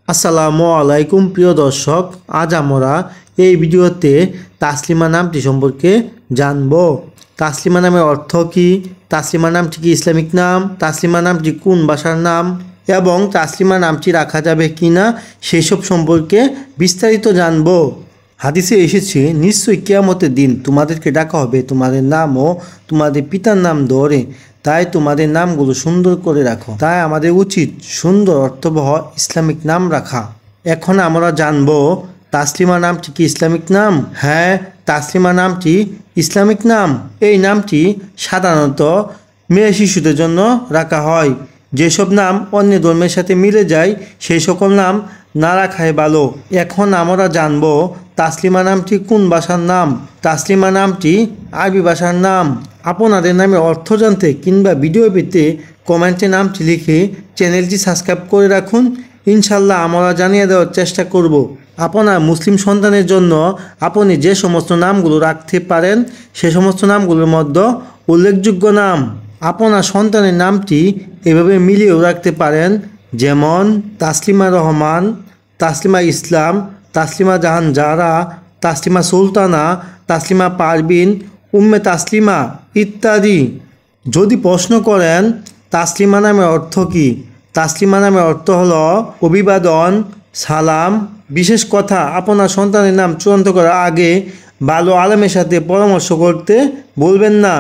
আসসালামু আলাইকুম প্রিয় দর্শক, আজ আমরা এই ভিডিওতে তাসলিমা নামটি সম্পর্কে জানব। তাসলিমা নামের অর্থ কী, তাসলিমা নামটি কি ইসলামিক নাম, তাসলিমা নামটি কোন ভাষার নাম এবং তাসলিমা নামটি রাখা যাবে কি না সেসব সম্পর্কে বিস্তারিত জানব। হাদিসে এসেছে, নিশ্চয়ই কিয়ামতের দিন তোমাদেরকে ডাকা হবে তোমাদের নাম ও তোমাদের পিতার নাম ধরে, তাই তোমাদের নামগুলো সুন্দর করে রাখো। তাই আমাদের উচিত সুন্দর অর্থবহ ইসলামিক নাম রাখা। এখন আমরা জানব তাসলিমা নামটি কি ইসলামিক নাম। হ্যাঁ, তাসলিমা নামটি ইসলামিক নাম। এই নামটি সাধারণত মেয়ে শিশুদের জন্য রাখা হয়। যেসব নাম অন্য ধর্মের সাথে মিলে যায় সেই সকল নাম না রাখাই ভালো। এখন আমরা জানব তাসলিমা নামটি কোন ভাষার নাম। তাসলিমা নামটি আরবি ভাষার নাম। আপনাদের নামে অর্থ জানতে কিংবা ভিডিও পেতে কমেন্টে নামটি লিখে চ্যানেলটি সাবস্ক্রাইব করে রাখুন। ইনশাল্লাহ আমরা জানিয়ে দেওয়ার চেষ্টা করব। আপনার মুসলিম সন্তানের জন্য আপনি যে সমস্ত নামগুলো রাখতে পারেন সে সমস্ত নামগুলোর মধ্যে উল্লেখযোগ্য নাম। আপনার সন্তানের নামটি এভাবে মিলিয়েও রাখতে পারেন, যেমন তাসলিমা রহমান, তাসলিমা ইসলাম, তাসলিমা জাহান জারা, তাসলিমা সুলতানা, তাসলিমা পারবিন, উম্মে তাসলিমা ইত্যাদি। যদি প্রশ্ন করেন তাসলিমা নামের অর্থ কী, তাসলিমা নামের অর্থ হলো অভিবাদন, সালাম। বিশেষ কথা, আপনার সন্তানের নাম চূড়ান্ত করার আগে ভালো আলেমের সাথে পরামর্শ করতে বলবেন না।